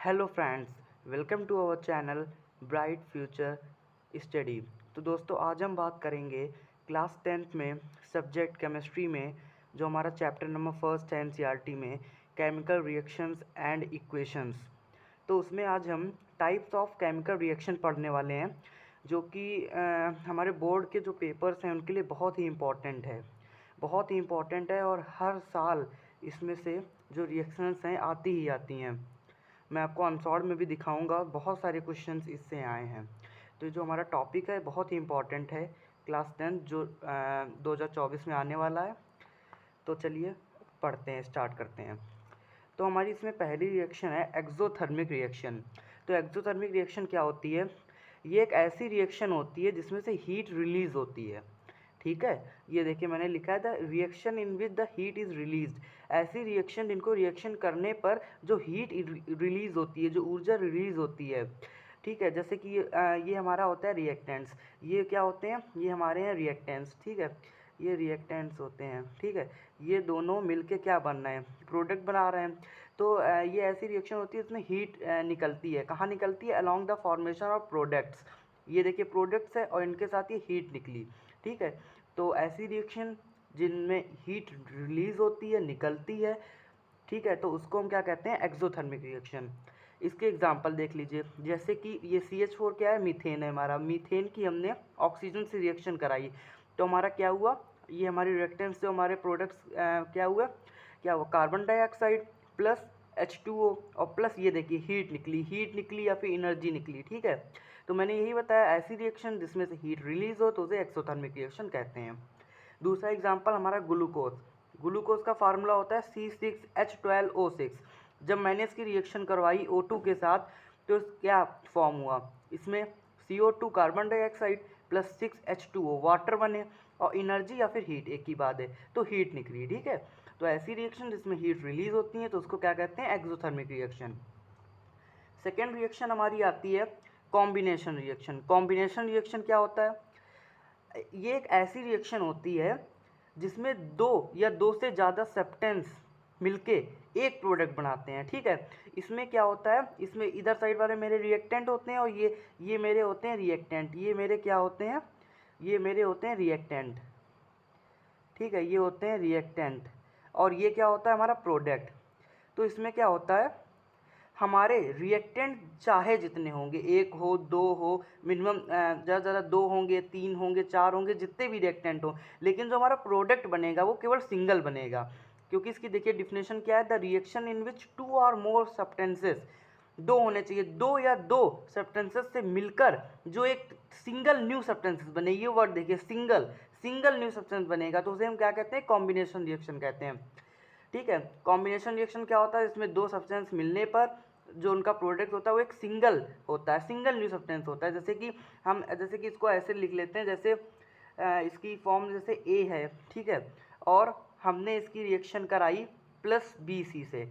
Hello friends, welcome to our channel bright future study. तो दोस्तों, आज हम बात करेंगे क्लास 10th में सब्जेक्ट केमिस्ट्री में जो हमारा चैप्टर नंबर फर्स्ट है एनसीईआरटी में केमिकल रिएक्शंस एंड इक्वेशंस। तो उसमें आज हम टाइप्स ऑफ केमिकल रिएक्शन पढ़ने वाले हैं, जो कि हमारे बोर्ड के जो पेपर्स हैं उनके लिए बहुत ही इम्पोर्टेंट है और हर साल इसमें से जो रिएक्शंस हैं आती ही आती हैं। मैं आपको अनसॉल्ड में भी दिखाऊंगा, बहुत सारे क्वेश्चंस इससे आए हैं। तो जो हमारा टॉपिक है बहुत ही इम्पोर्टेंट है क्लास 10 जो 2024 में आने वाला है। तो चलिए पढ़ते हैं, स्टार्ट करते हैं। तो हमारी इसमें पहली रिएक्शन है एक्सोथर्मिक रिएक्शन। तो एक्सोथर्मिक रिएक्शन क्या होती है? ये एक ऐसी रिएक्शन होती है जिसमें से हीट रिलीज होती है। ठीक है, ये देखिए मैंने लिखा है the reaction in which the heat is released. ऐसी रिएक्शन जिनको रिएक्शन करने पर जो हीट रिलीज होती है, जो ऊर्जा रिलीज होती है। ठीक है, जैसे कि ये हमारा होता है रिएक्टेंट्स। ये क्या होते हैं? ये हमारे हैं रिएक्टेंट्स। ठीक है, ये रिएक्टेंट्स होते हैं। ठीक है, ये दोनों मिलके क्या बन रहे हैं? प्रोडक्ट बना रहे हैं। तो ये ऐसी रिएक्शन होती है इसमें हीट निकलती है। कहाँ निकलती है? Along the formation of products. ये देखिए प्रोडक्ट्स है और इनके साथ ये हीट निकली। ठीक है, तो ऐसी रिएक्शन जिनमें हीट रिलीज होती है, निकलती है। ठीक है, तो उसको हम क्या कहते हैं? Exothermic reaction. इसके एग्जांपल देख लीजिए, जैसे कि ये CH4 क्या है? मीथेन है हमारा। मीथेन की हमने ऑक्सीजन से रिएक्शन कराई, तो हमारा क्या हुआ? ये हमारे रिएक्टेंट्स जो हमारे प्रोडक्ट्स क्या हुआ? कार्बन डाइऑक्साइड प्लस H2O और प्लस ये देखिए हीट निकली या फिर एनर्जी निकली। ठीक है, तो मैंने यही बताया, ऐसी रिएक्शन जिसमें से हीट रिलीज हो तो उसे एक्सोथर्मिक रिएक्शन कहते हैं। दूसरा एग्जांपल हमारा ग्लूकोज का फार्मूला होता है C6H12O6। जब मैंने इसकी रिएक्शन करवाई O2 के साथ तो क्या फॉर्म हुआ? इसमें CO2 carbon dioxide plus 6H2O water बने और एनर्जी या फिर हीट एक ही बात है, तो हीट निकली। ठीक है, तो ऐसी रिएक्शन जिसमें हीट रिलीज होती है तो उसको क्या कहते हैं? Exothermic reaction. सेकेंड रिएक्शन हमारी आती है कॉम्बिनेशन रिएक्शन। कॉम्बिनेशन रिएक्शन क्या होता है? ये एक ऐसी रिएक्शन होती है जिसमें दो या दो से ज़्यादा सब्सटेंस मिलके एक प्रोडक्ट बनाते हैं। ठीक है, इसमें क्या होता है? इसमें इधर साइड वाले मेरे रिएक्टेंट होते हैं और ये मेरे होते हैं रिएक्टेंट। ये मेरे क्या होते हैं? ये मेरे होते हैं रिएक्टेंट। ठीक है, ये होते हैं रिएक्टेंट और ये क्या होता है? हमारा प्रोडक्ट। तो इसमें क्या होता है? हमारे रिएक्टेंट चाहे जितने होंगे, एक हो, दो हो, मिनिमम ज़्यादा ज़्यादा दो होंगे, तीन होंगे, चार होंगे, जितने भी रिएक्टेंट हो, लेकिन जो हमारा प्रोडक्ट बनेगा वो केवल सिंगल बनेगा। क्योंकि इसकी देखिए डिफिनेशन क्या है? The reaction in which two or more substances, दो होने चाहिए, दो या दो सब्सटेंसेस से मिलकर जो एक सिंगल न्यू सब्सटेंसेस बने। ये वर्ड देखिए, सिंगल न्यू सब्सटेंस बनेगा, तो उसे हम क्या कहते हैं? कॉम्बिनेशन रिएक्शन कहते हैं। ठीक है, कॉम्बिनेशन रिएक्शन क्या होता है? इसमें दो सब्सटेंस मिलने पर जो उनका प्रोडक्ट होता है वो एक सिंगल होता है, सिंगल न्यू सब्सटेंस होता है। जैसे कि इसको ऐसे लिख लेते हैं, जैसे इसकी फॉर्म जैसे ए है। ठीक है, और हमने इसकी रिएक्शन कराई प्लस बी सी से,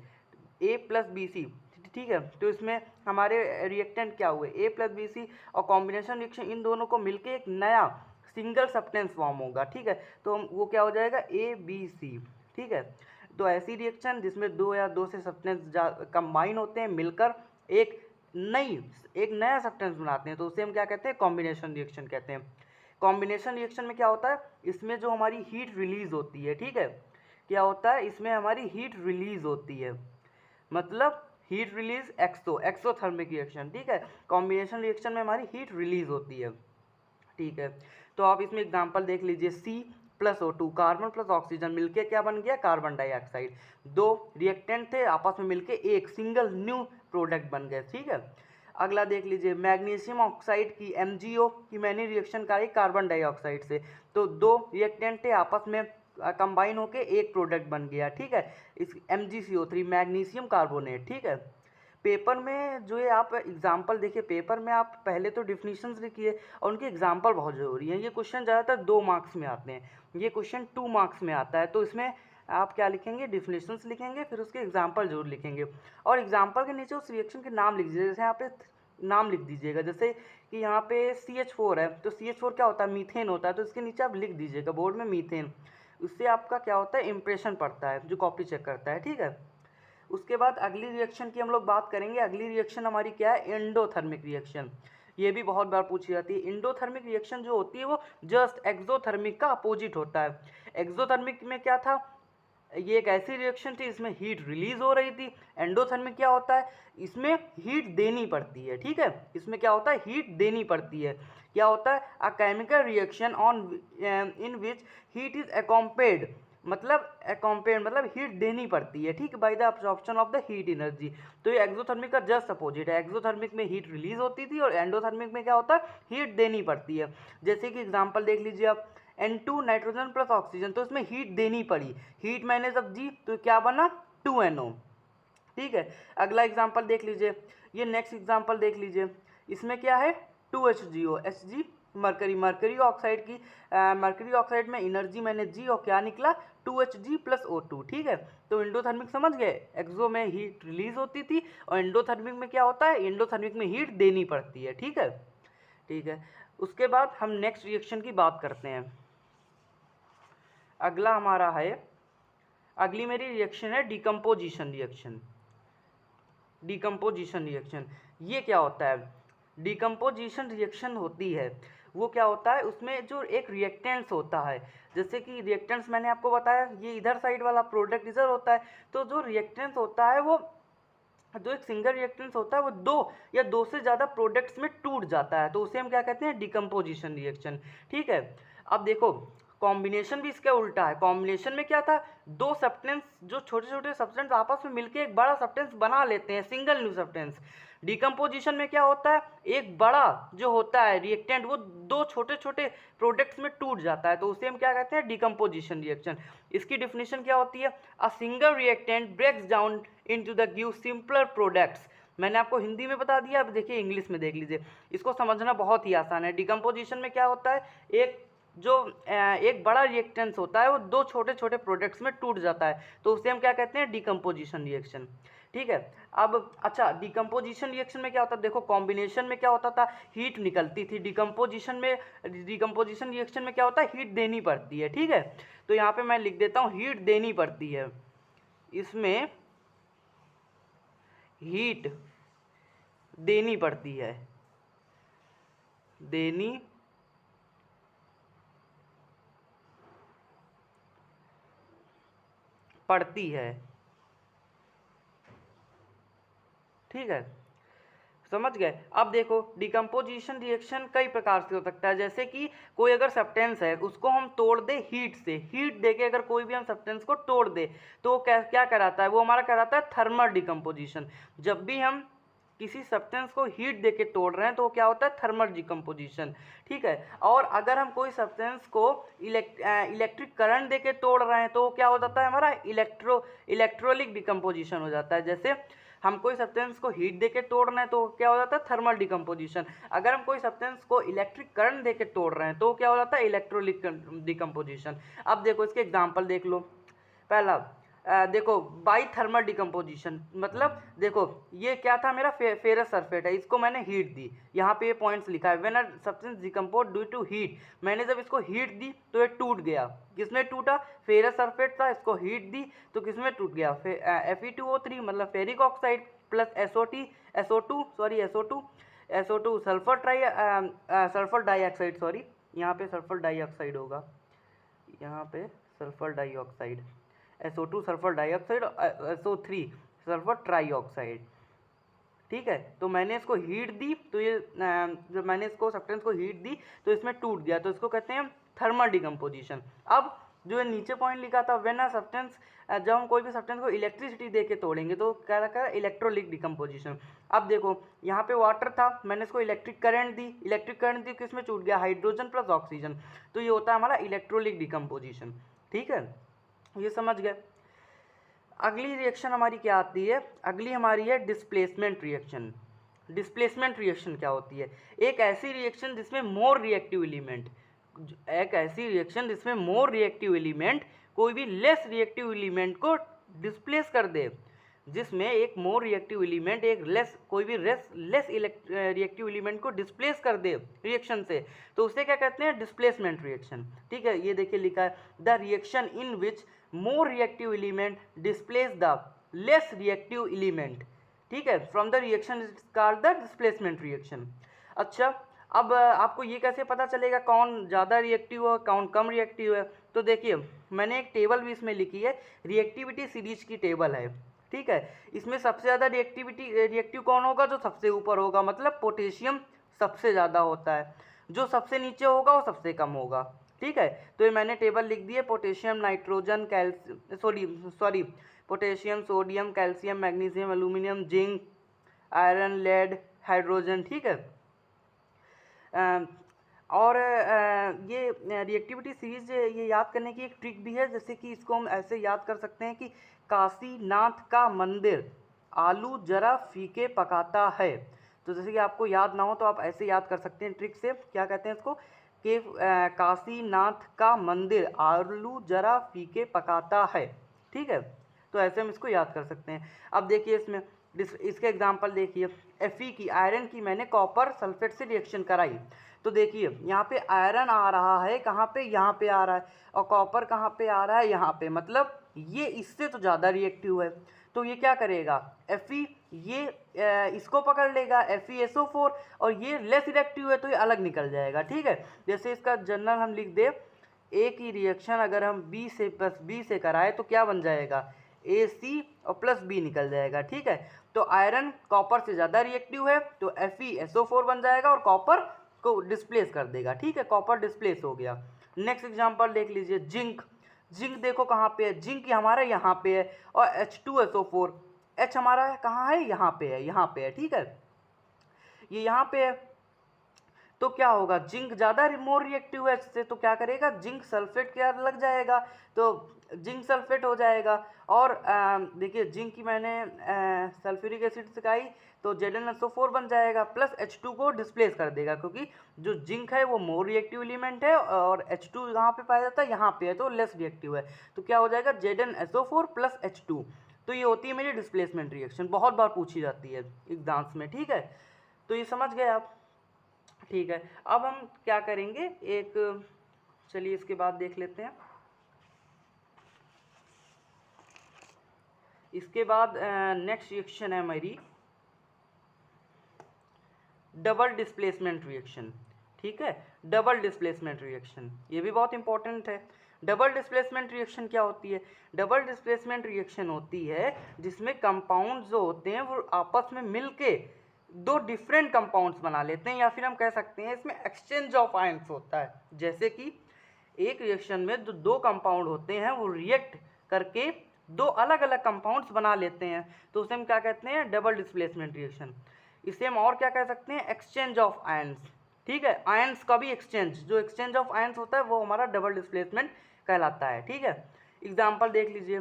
ए प्लस बी सी। ठीक है, तो इसमें हमारे रिएक्टेंट क्या हुए? ए प्लस बी सी, और कॉम्बिनेशन रिएक्शन इन दोनों को मिलकर एक नया सिंगल सब्सटेंस फॉर्म होगा। ठीक है, तो वो क्या हो जाएगा? A B C. ठीक है, तो ऐसी रिएक्शन जिसमें दो या दो से सब्सटेंस कंबाइन होते हैं, मिलकर एक नया सब्सटेंस बनाते हैं, तो उसे हम क्या कहते हैं? कॉम्बिनेशन रिएक्शन कहते हैं। कॉम्बिनेशन रिएक्शन में क्या होता है? इसमें जो हमारी हीट रिलीज होती है, ठीक है, क्या होता है? इसमें हमारी हीट रिलीज होती है, मतलब हीट रिलीज एक्सोथर्मिक रिएक्शन। ठीक है, कॉम्बिनेशन रिएक्शन में हमारी हीट रिलीज होती है। ठीक है, तो आप इसमें एग्जांपल देख लीजिए, C+O2 कार्बन प्लस ऑक्सीजन मिलके क्या बन गया? Carbon dioxide. दो रिएक्टेंट थे, आपस में मिलके एक सिंगल न्यू प्रोडक्ट बन गए। ठीक है, अगला देख लीजिए, मैग्नीशियम ऑक्साइड की MgO की मैंने रिएक्शन कराई कार्बन डाइऑक्साइड से, तो दो रिएक्टेंट थे, आपस में कंबाइन होके एक प्रोडक्ट बन गया। ठीक है, इस MgCO3 मैग्नीशियम कार्बोनेट। ठीक है, पेपर में जो ये आप एग्जाम्पल देखिए, पेपर में आप पहले तो डिफिनीशंस लिखिए और उनके एग्जाम्पल बहुत ज़रूरी हैं। ये क्वेश्चन ज़्यादातर 2 मार्क्स में आते हैं, ये क्वेश्चन 2 मार्क्स में आता है। तो इसमें आप क्या लिखेंगे? डिफिनीशंस लिखेंगे, फिर उसके एग्जाम्पल जरूर लिखेंगे और एग्जाम्पल के नीचे उस रिएक्शन के नाम लिख दीजिए। जैसे यहाँ पे नाम लिख दीजिएगा, जैसे कि यहाँ पे CH4 है, तो CH4 क्या होता है? मीथेन होता है, तो इसके नीचे आप लिख दीजिएगा बोर्ड में मीथेन। उससे आपका क्या होता है? इंप्रेशन पड़ता है, जो कॉपी चेक करता है। ठीक है, उसके बाद अगली रिएक्शन की हम लोग बात करेंगे। अगली रिएक्शन हमारी क्या है, एंडोथर्मिक रिएक्शन। ये भी बहुत बार पूछी जाती है। एंडोथर्मिक रिएक्शन जो होती है वो जस्ट एक्सोथर्मिक का अपोजिट होता है। एक्सोथर्मिक में क्या था, ये एक ऐसी रिएक्शन थी इसमें हीट रिलीज हो रही थी। एंडोथर्मिक क्या होता है, इसमें हीट देनी पड़ती है। ठीक है, इसमें क्या होता है, हीट देनी पड़ती है। क्या होता है, a chemical reaction on in which heat is accompanied, मतलब हीट देनी पड़ती है, ठीक, by the absorption of the heat energy. तो ये एक्सोथर्मिक का जस्ट अपोजिट है। एक्सोथर्मिक में हीट रिलीज होती थी और एंडोथर्मिक में क्या होता है, हीट देनी पड़ती है। जैसे कि एग्जांपल देख लीजिए आप, N2 नाइट्रोजन प्लस ऑक्सीजन, तो इसमें हीट देनी पड़ी, हीट माइनस ऑफ G, तो क्या बना 2NO। ठीक है, अगला एग्जांपल देख लीजिए, ये नेक्स्ट एग्जांपल देख लीजिए, इसमें क्या है 2HGO, Hg मरकरी ऑक्साइड की, मरकरी ऑक्साइड में एनर्जी मैंने G और क्या निकला 2Hg प्लस O2। ठीक है, तो एंडोथर्मिक समझ गए, एक्सो में हीट रिलीज होती थी और एंडोथर्मिक में क्या होता है, एंडोथर्मिक में हीट देनी पड़ती है। ठीक है, ठीक है। उसके बाद हम नेक्स्ट रिएक्शन की बात करते हैं। अगला हमारा है, अगली मेरी रिएक्शन है डिकम्पोजिशन रिएक्शन। डिकम्पोजिशन रिएक्शन ये क्या होता है, डिकम्पोजिशन रिएक्शन होती है वो क्या होता है, उसमें जो एक रिएक्टेंट्स होता है, जैसे कि रिएक्टेंट्स मैंने आपको बताया ये इधर साइड वाला प्रोडक्ट इधर होता है, तो जो रिएक्टेंट्स होता है वो, जो एक सिंगल रिएक्टेंस होता है वो दो या दो से ज़्यादा प्रोडक्ट्स में टूट जाता है, तो उसे हम क्या कहते हैं, डिकम्पोजिशन रिएक्शन। ठीक है, अब देखो कॉम्बिनेशन भी इसका उल्टा है। कॉम्बिनेशन में क्या था, दो सब्सटेंस, जो छोटे छोटे सब्सटेंस आपस में मिलकर एक बड़ा सब्सटेंस बना लेते हैं, सिंगल न्यू सब्सटेंस। डिकम्पोजिशन में क्या होता है, एक बड़ा जो होता है रिएक्टेंट वो दो छोटे छोटे प्रोडक्ट्स में टूट जाता है, तो उसे हम क्या कहते हैं, डिकम्पोजिशन रिएक्शन। इसकी डिफिनेशन क्या होती है, a single reactant breaks down into the give simpler products. मैंने आपको हिंदी में बता दिया, अब देखिए इंग्लिश में देख लीजिए, इसको समझना बहुत ही आसान है। डिकम्पोजिशन में क्या होता है, एक बड़ा रिएक्टेंस होता है वो दो छोटे छोटे प्रोडक्ट्स में टूट जाता है, तो उसे हम क्या कहते हैं, डिकम्पोजिशन रिएक्शन। ठीक है, अब अच्छा डिकम्पोजिशन रिएक्शन में क्या होता है, देखो कॉम्बिनेशन में क्या होता था, हीट निकलती थी, डिकम्पोजिशन रिएक्शन में क्या होता है, हीट देनी पड़ती है। ठीक है, तो यहाँ पे मैं लिख देता हूँ हीट देनी पड़ती है, इसमें हीट देनी पड़ती है, देनी पड़ती है। ठीक है, समझ गए। अब देखो डिकम्पोजिशन रिएक्शन कई प्रकार से हो सकता है, जैसे कि कोई अगर सब्सटेंस है उसको हम तोड़ दे हीट से, हीट देके अगर कोई भी हम सब्सटेंस को तोड़ दे तो क्या कराता है, वो हमारा कराता है थर्मल डिकम्पोजिशन। जब भी हम किसी सब्सटेंस को हीट देके तोड़ रहे हैं तो क्या होता है, थर्मल डिकम्पोजिशन। ठीक है, और अगर हम कोई सब्सटेंस को इलेक्ट्रिक करंट देके तोड़ रहे हैं तो क्या हो जाता है, हमारा इलेक्ट्रोलिक डिकम्पोजिशन हो जाता है। जैसे हम कोई सब्सटेंस को हीट देके तोड़ रहे हैं तो क्या हो जाता है, थर्मल डिकम्पोजिशन। अगर हम कोई सब्सटेंस को इलेक्ट्रिक करंट देके तोड़ रहे हैं तो क्या हो जाता है, इलेक्ट्रोलिक डिकम्पोजिशन। अब देखो इसके एग्जांपल देख लो। पहला देखो बाई थर्मल डिकम्पोजिशन, मतलब देखो ये क्या था, मेरा फेरस सल्फेट है, इसको मैंने हीट दी, यहाँ पे ये पॉइंट्स लिखा है, when a substance decompose due to heat, मैंने जब इसको हीट दी तो ये टूट गया, किसमें टूटा, फेरस सल्फेट था, इसको हीट दी तो किसमें टूट गया, Fe2O3 मतलब ferric oxide plus SO2 sulphur dioxide, sorry यहाँ पे सल्फर डाइऑक्साइड होगा, यहाँ पे sulphur dioxide, SO2 sulphur dioxide, SO3 sulphur trioxide. ठीक है, तो मैंने इसको हीट दी तो ये जब मैंने इसको सब्सटेंस को हीट दी तो इसमें टूट गया, तो इसको कहते हैं थर्मल डिकम्पोजिशन। अब जो ये नीचे पॉइंट लिखा था, व्हेन अ सब्सटेंस, जब हम कोई भी सब्सटेंस को इलेक्ट्रिसिटी दे के तोड़ेंगे तो क्या रखा है, इलेक्ट्रोलिक डिकम्पोजिशन। अब देखो यहाँ पे वाटर था, मैंने इसको इलेक्ट्रिक करंट दी, किसमें टूट गया, हाइड्रोजन प्लस ऑक्सीजन, तो ये होता है हमारा इलेक्ट्रोलिक डिकम्पोजिशन। ठीक है, ये समझ गए। अगली रिएक्शन हमारी क्या आती है, अगली हमारी है डिस्प्लेसमेंट रिएक्शन। डिस्प्लेसमेंट रिएक्शन क्या होती है, एक ऐसी रिएक्शन जिसमें मोर रिएक्टिव एलिमेंट कोई भी लेस रिएक्टिव एलिमेंट को डिस्प्लेस कर दे, जिसमें एक मोर रिएक्टिव एलिमेंट एक कोई भी लेस रिएक्टिव एलिमेंट को डिस्प्लेस कर दे रिएक्शन से, तो उसे क्या कहते हैं, डिस्प्लेसमेंट रिएक्शन। ठीक है, ये देखिए लिखा है, the reaction in which more reactive element displace the less reactive element, ठीक है, from the reaction is called the displacement reaction. अच्छा, अब आपको ये कैसे पता चलेगा कौन ज़्यादा रिएक्टिव है कौन कम रिएक्टिव है? तो देखिए, मैंने एक टेबल भी इसमें लिखी है, रिएक्टिविटी सीरीज की टेबल है, ठीक है। इसमें सबसे ज़्यादा रिएक्टिव कौन होगा? जो सबसे ऊपर होगा, मतलब पोटेशियम सबसे ज़्यादा होता है, जो सबसे नीचे होगा वो सबसे कम होगा, ठीक है। तो ये मैंने टेबल लिख दी है, potassium, nitrogen, sorry potassium, sodium, calcium, magnesium, aluminium, zinc, iron, lead, hydrogen, ठीक है। और ये रिएक्टिविटी सीरीज ये याद करने की एक ट्रिक भी है, जैसे कि इसको हम ऐसे याद कर सकते हैं कि काशीनाथ का मंदिर आलू जरा फीके पकाता है। तो जैसे कि आपको याद ना हो तो आप ऐसे याद कर सकते हैं ट्रिक से, क्या कहते हैं इसको कि काशीनाथ का मंदिर आलू जरा फीके पकाता है, ठीक है। तो ऐसे हम इसको याद कर सकते हैं। अब देखिए इसमें इसके एग्जांपल देखिए, Fe की, आयरन की मैंने कॉपर सल्फेट से रिएक्शन कराई, तो देखिए यहाँ पे आयरन आ रहा है कहाँ पे? यहाँ पे आ रहा है, और कॉपर कहाँ पे आ रहा है? यहाँ पे, मतलब ये इससे तो ज़्यादा रिएक्टिव है। तो ये क्या करेगा? Fe ये इसको पकड़ लेगा FeSO4, और ये लेस रिएक्टिव है तो ये अलग निकल जाएगा, ठीक है। जैसे इसका जनरल हम लिख दे, ए की रिएक्शन अगर हम बी से प्लस बी से कराए तो क्या बन जाएगा? AC और प्लस बी निकल जाएगा, ठीक है। तो आयरन कॉपर से ज़्यादा रिएक्टिव है तो FeSO4 बन जाएगा और कॉपर को डिस्प्लेस कर देगा, ठीक है, कॉपर डिस्प्लेस हो गया। नेक्स्ट एग्जांपल देख लीजिए, जिंक। जिंक देखो कहाँ पे है? जिंक हमारा यहाँ पे है, और H2SO4, H हमारा है कहाँ है? यहाँ पे है, यहाँ पे है, ठीक है, ये यहाँ पे है। तो क्या होगा? जिंक ज़्यादा मोर रिएक्टिव है इससे, तो क्या करेगा? जिंक सल्फेट क्या लग जाएगा? तो जिंक सल्फेट हो जाएगा। और देखिए जिंक की मैंने सल्फ्यूरिक एसिड सिखाई तो ZnSO4 बन जाएगा, प्लस H2 को डिस्प्लेस कर देगा, क्योंकि जो जिंक है वो मोर रिएक्टिव एलिमेंट है और H2 यहाँ पे पाया जाता है, यहाँ पे है तो लेस रिएक्टिव है। तो क्या हो जाएगा? ZnSO4 plus H2। तो ये होती है मेरी डिस्प्लेसमेंट रिएक्शन, बहुत बार पूछी जाती है एग्जाम्स में, ठीक है। तो ये समझ गए आप, ठीक है। अब हम क्या करेंगे, एक चलिए इसके बाद देख लेते हैं। इसके बाद नेक्स्ट रिएक्शन है हमारी डबल डिस्प्लेसमेंट रिएक्शन, ठीक है। डबल डिस्प्लेसमेंट रिएक्शन ये भी बहुत इंपॉर्टेंट है। डबल डिस्प्लेसमेंट रिएक्शन क्या होती है? डबल डिस्प्लेसमेंट रिएक्शन होती है जिसमें कंपाउंड जो होते हैं वो आपस में मिलके दो डिफरेंट कंपाउंड्स बना लेते हैं, या फिर हम कह सकते हैं इसमें एक्सचेंज ऑफ आयंस होता है। जैसे कि एक रिएक्शन में जो दो कंपाउंड होते हैं वो रिएक्ट करके दो अलग अलग कंपाउंड्स बना लेते हैं, तो उसे हम क्या कहते हैं? Double displacement reaction. इसे हम और क्या कह सकते हैं? एक्सचेंज ऑफ आयंस, ठीक है। आयंस का भी एक्सचेंज, जो एक्सचेंज ऑफ आयंस होता है वो हमारा डबल डिस्प्लेसमेंट कहलाता है, ठीक है। एग्जाम्पल देख लीजिए,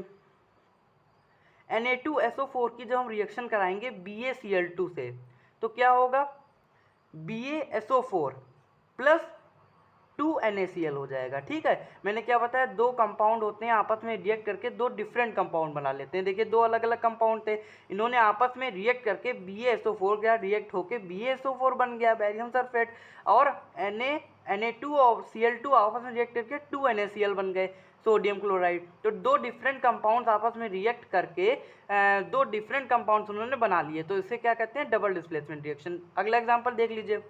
Na2SO4 की जब हम रिएक्शन कराएंगे BaCl2 से तो क्या होगा? BaSO4 प्लस 2NaCl हो जाएगा, ठीक है। मैंने क्या बताया? दो कंपाउंड होते हैं आपस में रिएक्ट करके दो डिफरेंट कंपाउंड बना लेते हैं। देखिए दो अलग अलग कंपाउंड थे, इन्होंने आपस में रिएक्ट करके BaSO4 गया, रिएक्ट होके BaSO4 बन गया बैरियम सल्फेट, और Na2 और Cl2 आपस में रिएक्ट करके 2NaCl बन गए, सोडियम क्लोराइड। तो दो डिफरेंट कंपाउंड्स आपस में रिएक्ट करके दो डिफरेंट कंपाउंड्स उन्होंने बना लिए, तो इसे क्या कहते हैं? Double displacement reaction. अगला एग्जांपल देख लीजिए,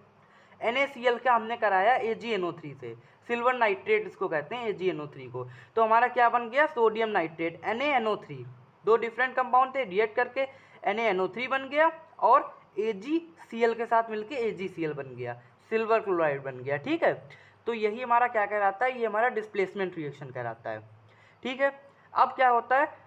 NaCl का हमने कराया AgNO3 से, सिल्वर नाइट्रेट इसको कहते हैं AgNO3 को, तो हमारा क्या बन गया? Sodium nitrate NaNO3। दो डिफरेंट कंपाउंड थे, रिएक्ट करके NaNO3 बन गया और AgCl के साथ मिलके AgCl बन गया, सिल्वर क्लोराइड बन गया, ठीक है। तो यही हमारा क्या कहलाता है? ये हमारा डिस्प्लेसमेंट रिएक्शन कहलाता है, ठीक है। अब क्या होता है?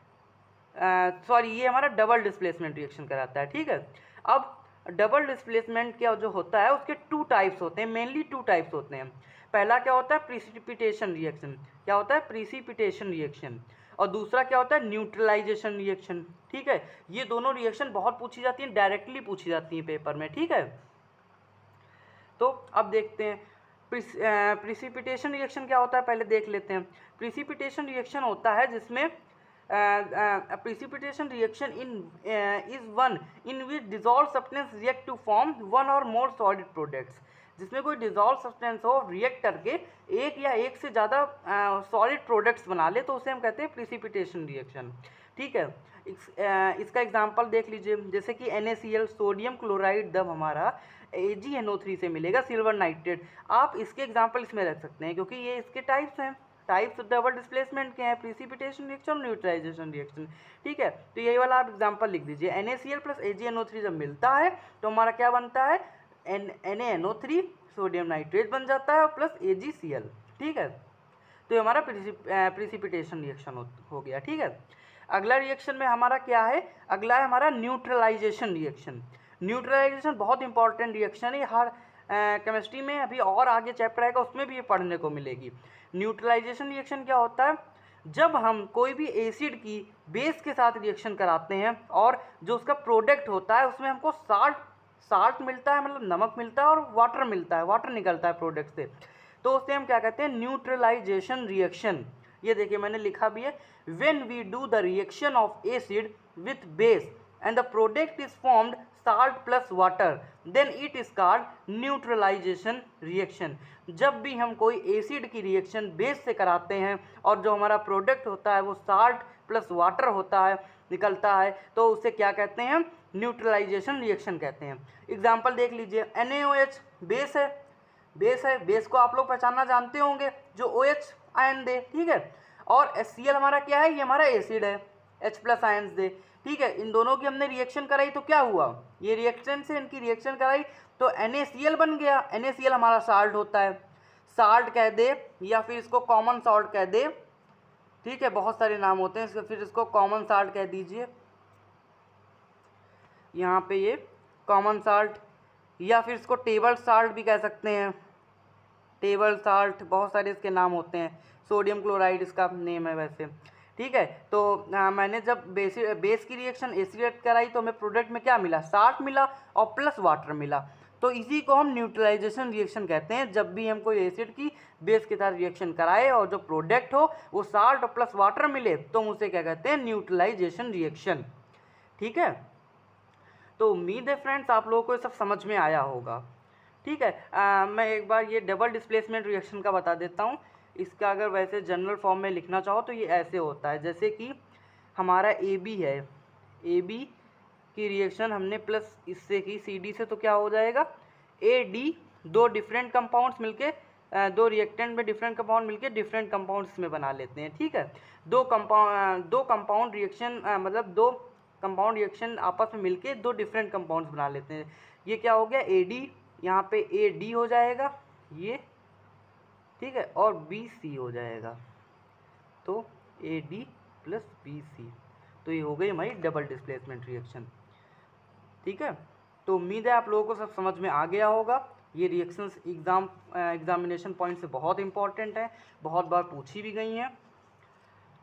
ये हमारा डबल डिस्प्लेसमेंट रिएक्शन कहलाता है, ठीक है। अब डबल डिस्प्लेसमेंट क्या जो होता है उसके टू टाइप्स होते हैं, मेनली टू टाइप्स होते हैं। पहला क्या होता है? Precipitation reaction. क्या होता है? Precipitation reaction. और दूसरा क्या होता है? न्यूट्रलाइजेशन रिएक्शन, ठीक है। ये दोनों रिएक्शन बहुत पूछी जाती हैं, डायरेक्टली पूछी जाती हैं पेपर में, ठीक है। तो अब देखते हैं प्रिसिपिटेशन रिएक्शन क्या होता है, पहले देख लेते हैं। प्रिसिपिटेशन रिएक्शन होता है जिसमें precipitation reaction is one in which dissolved substance react to form one or more solid products, जिसमें कोई डिजॉल्व सब्सटेंस हो रिएक्ट करके एक या एक से ज़्यादा सॉलिड प्रोडक्ट्स बना ले, तो उसे हम कहते हैं प्रिसिपिटेशन रिएक्शन, ठीक है। इसका एग्जांपल देख लीजिए, जैसे कि NaCl सोडियम क्लोराइड जब हमारा AgNO3 से मिलेगा सिल्वर नाइट्रेट, आप इसके एग्जांपल इसमें रख सकते हैं क्योंकि ये इसके टाइप्स हैं। टाइप्स डबल डिस्प्लेसमेंट के हैं, प्रिसिपिटेशन रिएक्शन, न्यूट्रलाइजेशन रिएक्शन। ठीक है, तो यही वाला आप एग्जांपल लिख दीजिए। NaCl प्लस AgNO3 जब मिलता है तो हमारा क्या बनता है, NaNO3 सोडियम नाइट्रेट बन जाता है प्लस AgCl। ठीक है, तो ये हमारा प्रिसिपिटेशन रिएक्शन हो गया। ठीक है, अगला रिएक्शन में हमारा क्या है, अगला है हमारा न्यूट्रलाइजेशन रिएक्शन। न्यूट्रलाइजेशन बहुत इंपॉर्टेंट रिएक्शन है, हर केमिस्ट्री में अभी और आगे चैप्टर आएगा उसमें भी ये पढ़ने को मिलेगी। न्यूट्रलाइजेशन रिएक्शन क्या होता है, जब हम कोई भी एसिड की बेस के साथ रिएक्शन कराते हैं और जो उसका प्रोडक्ट होता है उसमें हमको साल्ट मिलता है, मतलब नमक मिलता है, और वाटर मिलता है, वाटर निकलता है प्रोडक्ट से, तो उसे हम क्या कहते हैं, न्यूट्रलाइजेशन रिएक्शन। ये देखिए मैंने लिखा भी है, when we do the reaction of acid with base and the product is formed salt plus water then it is called neutralisation reaction. जब भी हम कोई एसिड की रिएक्शन बेस से कराते हैं और जो हमारा प्रोडक्ट होता है वो साल्ट प्लस वाटर होता है, निकलता है, तो उसे क्या कहते हैं, न्यूट्रलाइजेशन रिएक्शन कहते हैं। एग्जाम्पल देख लीजिए, NaOH बेस है, बेस को आप लोग पहचानना जानते होंगे, जो OH आयन दे। ठीक है, और HCl हमारा क्या है, ये हमारा एसिड है, H प्लस आयन्स दे। ठीक है, इन दोनों की हमने रिएक्शन कराई तो क्या हुआ, ये रिएक्शन से इनकी रिएक्शन कराई तो NaCl बन गया। NaCl हमारा साल्ट होता है, साल्ट कह दे या फिर इसको कॉमन सॉल्ट कह दे। ठीक है, बहुत सारे नाम होते हैं इसके, फिर इसको कॉमन साल्ट कह दीजिए, यहाँ पे ये कॉमन साल्ट, या फिर इसको टेबल साल्ट भी कह सकते हैं, टेबल साल्ट, बहुत सारे इसके नाम होते हैं। सोडियम क्लोराइड इसका नेम है वैसे। ठीक है, तो मैंने जब बेस की रिएक्शन एसिड कराई तो हमें प्रोडक्ट में क्या मिला, साल्ट मिला और प्लस वाटर मिला, तो इसी को हम न्यूट्रलाइजेशन रिएक्शन कहते हैं। जब भी हम कोई एसिड की बेस के साथ रिएक्शन कराए और जो प्रोडक्ट हो वो साल्ट और प्लस वाटर मिले तो हम उसे क्या कहते हैं, न्यूट्रलाइजेशन रिएक्शन। ठीक है, तो उम्मीद है फ्रेंड्स आप लोगों को ये सब समझ में आया होगा। ठीक है, मैं एक बार ये डबल डिस्प्लेसमेंट रिएक्शन का बता देता हूँ। इसका अगर वैसे जनरल फॉर्म में लिखना चाहो तो ये ऐसे होता है, जैसे कि हमारा AB है, AB की रिएक्शन हमने प्लस इससे की CD से, तो क्या हो जाएगा, AD, दो डिफरेंट कंपाउंड्स मिलके, दो रिएक्टेंट में डिफरेंट कंपाउंड मिलके डिफरेंट कंपाउंड्स में बना लेते हैं। ठीक है, दो कंपाउंड रिएक्शन मतलब दो कंपाउंड रिएक्शन आपस में मिलके दो डिफरेंट कंपाउंड्स बना लेते हैं। ये क्या हो गया, AD, यहाँ पे AD हो जाएगा ये, ठीक है, और BC हो जाएगा, तो AD प्लस BC, तो ये हो गई हमारी डबल डिस्प्लेसमेंट रिएक्शन। ठीक है, तो उम्मीद है आप लोगों को सब समझ में आ गया होगा। ये रिएक्शंस एग्जामिनेशन पॉइंट से बहुत इंपॉर्टेंट है, बहुत बार पूछी भी गई हैं,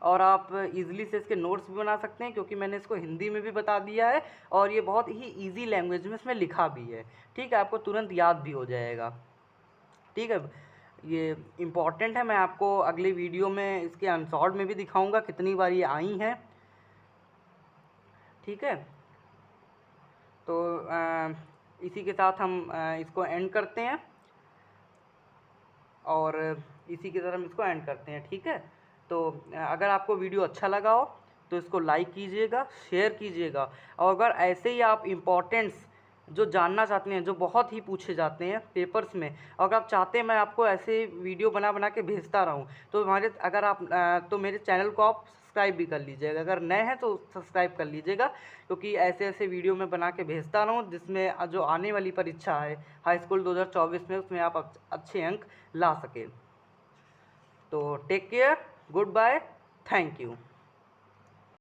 और आप इजीली से इसके नोट्स भी बना सकते हैं क्योंकि मैंने इसको हिंदी में भी बता दिया है और ये बहुत ही इजी लैंग्वेज में इसमें लिखा भी है। ठीक है, आपको तुरंत याद भी हो जाएगा। ठीक है, ये इम्पॉर्टेंट है। मैं आपको अगले वीडियो में इसके अनसॉल्व में भी दिखाऊंगा कितनी बार ये आई हैं। ठीक है, तो इसी के साथ हम इसको एंड करते हैं, और इसी के साथ हम इसको एंड करते हैं। ठीक है, तो अगर आपको वीडियो अच्छा लगा हो तो इसको लाइक कीजिएगा, शेयर कीजिएगा, और अगर ऐसे ही आप इम्पोर्टेंट्स जो जानना चाहते हैं, जो बहुत ही पूछे जाते हैं पेपर्स में, और अगर आप चाहते हैं मैं आपको ऐसे वीडियो बना बना के भेजता रहूं, तो तो मेरे चैनल को आप सब्सक्राइब भी कर लीजिएगा। अगर नए हैं तो सब्सक्राइब कर लीजिएगा, क्योंकि ऐसे ऐसे वीडियो मैं बना के भेजता रहूँ जिसमें जो आने वाली परीक्षा है हाई स्कूल 2024 में, उसमें आप अच्छे अंक ला सकें। तो take care, goodbye, thank you.